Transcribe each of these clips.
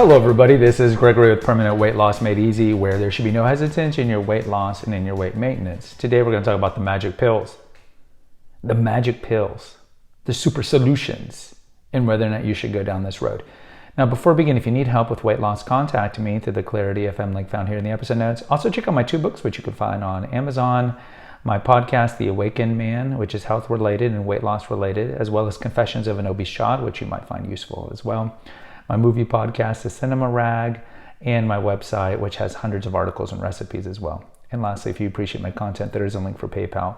Hello everybody, this is Gregory with Permanent Weight Loss Made Easy, where there should be no hesitancy in your weight loss and in your weight maintenance. Today we're going to talk about the magic pills. The magic pills, the super solutions, and whether or not you should go down this road. Now before we begin, if you need help with weight loss, contact me through the Clarity FM link found here in the episode notes. Also check out my 2 books, which you can find on Amazon. My podcast, The Awakened Man, which is health related and weight loss related, as well as Confessions of an Obese Child, which you might find useful as well. My movie podcast, The Cinema Rag, and my website, which has hundreds of articles and recipes as well. And lastly, if you appreciate my content, there is a link for PayPal.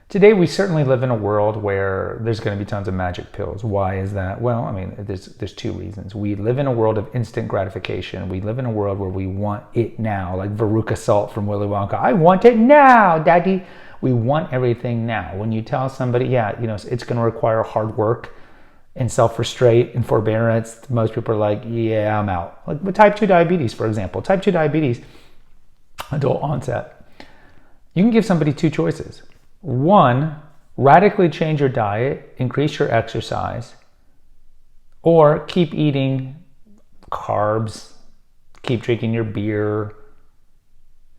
Today, we certainly live in a world where there's going to be tons of magic pills. Why is that? Well, I mean, there's 2 reasons. We live in a world of instant gratification. We live in a world where we want it now, like Veruca Salt from Willy Wonka. I want it now, Daddy. We want everything now. When you tell somebody, it's going to require hard work and self-restraint and forbearance, most people are like, yeah, I'm out. Like with type 2 diabetes, for example. Type 2 diabetes, adult onset. You can give somebody 2 choices. 1, radically change your diet, increase your exercise, or keep eating carbs, keep drinking your beer,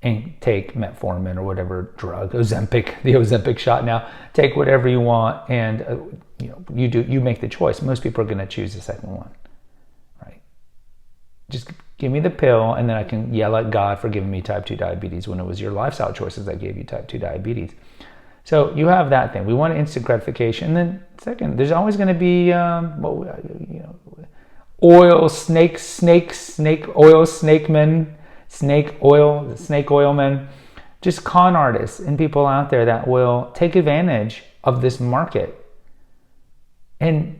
and take metformin or whatever drug, the Ozempic shot now. Take whatever you want, and you make the choice. Most people are going to choose the second one, right? Just give me the pill, and then I can yell at God for giving me type 2 diabetes when it was your lifestyle choices that gave you type 2 diabetes. So you have that thing. We want instant gratification. And then second, there's always going to be oil, snake oilmen, just con artists and people out there that will take advantage of this market and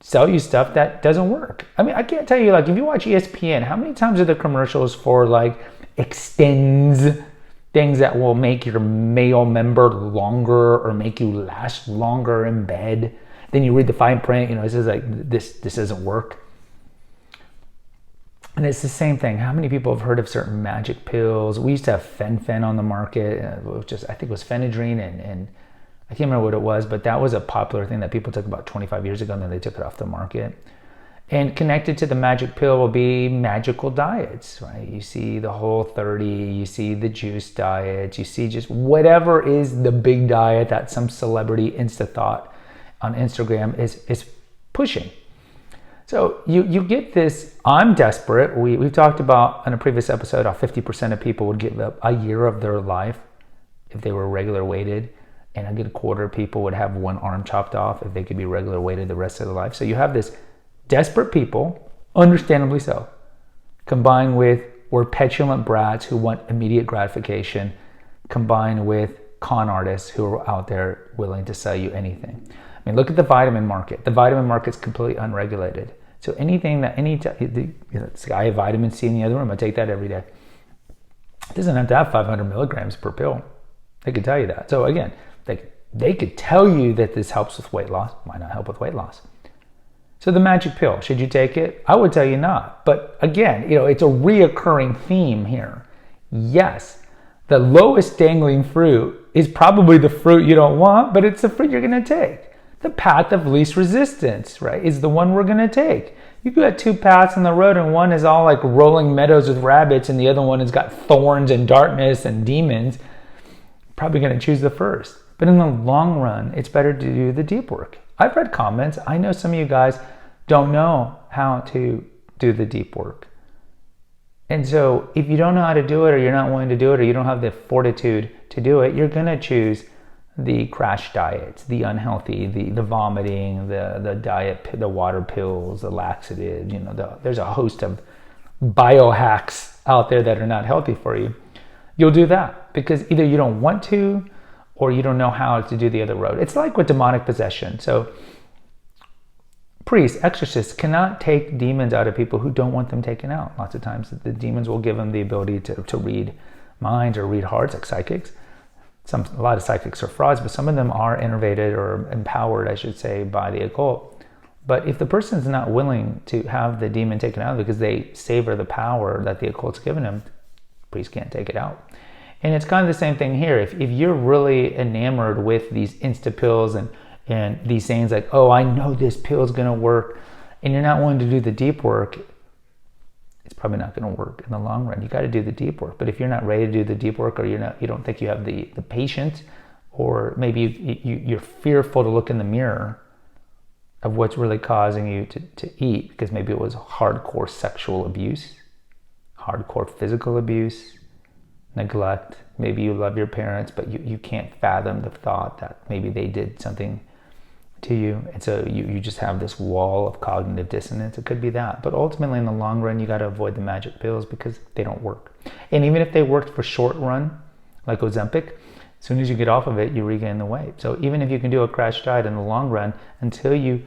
sell you stuff that doesn't work. I mean, I can't tell you, like, if you watch ESPN, how many times are the commercials for like extends, things that will make your male member longer or make you last longer in bed? Then you read the fine print, it says like this doesn't work. And it's the same thing. How many people have heard of certain magic pills? We used to have fen on the market, I think it was Phenadrine, and I can't remember what it was, but that was a popular thing that people took about 25 years ago, and then they took it off the market. And connected to the magic pill will be magical diets, right? You see the Whole30, you see the juice diets, you see just whatever is the big diet that some celebrity Insta-thought on Instagram is pushing. So you get this, I'm desperate. We've talked about in a previous episode how 50% of people would give up a year of their life if they were regular weighted, and a good quarter of people would have one arm chopped off if they could be regular weighted the rest of their life. So you have this desperate people, understandably so, combined with we're petulant brats who want immediate gratification, combined with con artists who are out there willing to sell you anything. I mean, look at the vitamin market. The vitamin market's completely unregulated. So anything that I have vitamin C in the other room, I take that every day. It doesn't have to have 500 milligrams per pill. They could tell you that. So again, they could tell you that this helps with weight loss. Might not help with weight loss. So the magic pill, should you take it? I would tell you not. But again, it's a reoccurring theme here. Yes, the lowest dangling fruit is probably the fruit you don't want, but it's the fruit you're going to take. The path of least resistance, right, is the one we're going to take. You've got 2 paths on the road, and one is all like rolling meadows with rabbits, and the other one has got thorns and darkness and demons. Probably going to choose the first. But in the long run, it's better to do the deep work. I've read comments. I know some of you guys don't know how to do the deep work. And so if you don't know how to do it, or you're not willing to do it, or you don't have the fortitude to do it, you're going to choose the crash diets, the unhealthy, the vomiting, the diet, the water pills, the laxatives. There's a host of biohacks out there that are not healthy for you. You'll do that because either you don't want to, or you don't know how to do the other road. It's like with demonic possession. So priests, exorcists cannot take demons out of people who don't want them taken out. Lots of times the demons will give them the ability to read minds or read hearts, like psychics. A lot of psychics are frauds, but some of them are innervated or empowered, I should say, by the occult. But if the person's not willing to have the demon taken out because they savor the power that the occult's given them, priest can't take it out. And it's kind of the same thing here. If you're really enamored with these Insta pills and these sayings like, oh, I know this pill is going to work, and you're not willing to do the deep work, it's probably not going to work in the long run. You got to do the deep work. But if you're not ready to do the deep work, or you don't think you have the patience, or maybe you're fearful to look in the mirror of what's really causing you to eat, because maybe it was hardcore sexual abuse, hardcore physical abuse, neglect. Maybe you love your parents, but you can't fathom the thought that maybe they did something to you. And so you just have this wall of cognitive dissonance. It could be that. But ultimately, in the long run, you got to avoid the magic pills because they don't work. And even if they worked for short run, like Ozempic, as soon as you get off of it, you regain the weight. So even if you can do a crash diet in the long run, until you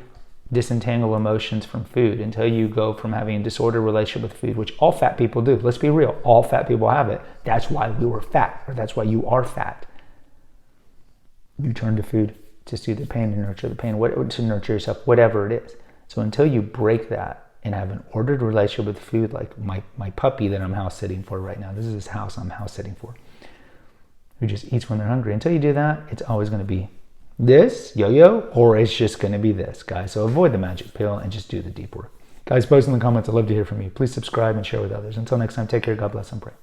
disentangle emotions from food, until you go from having a disordered relationship with food, which all fat people do. Let's be real. All fat people have it. That's why we were fat, or that's why you are fat. You turn to food to soothe the pain, to nurture the pain, to nurture yourself, whatever it is. So until you break that and have an ordered relationship with food, like my puppy that I'm house sitting for right now, this is his house I'm house sitting for, who just eats when they're hungry. Until you do that, it's always going to be this yo-yo, or it's just going to be this, guys. So avoid the magic pill and just do the deep work. Guys, post in the comments. I'd love to hear from you. Please subscribe and share with others. Until next time, take care. God bless and pray.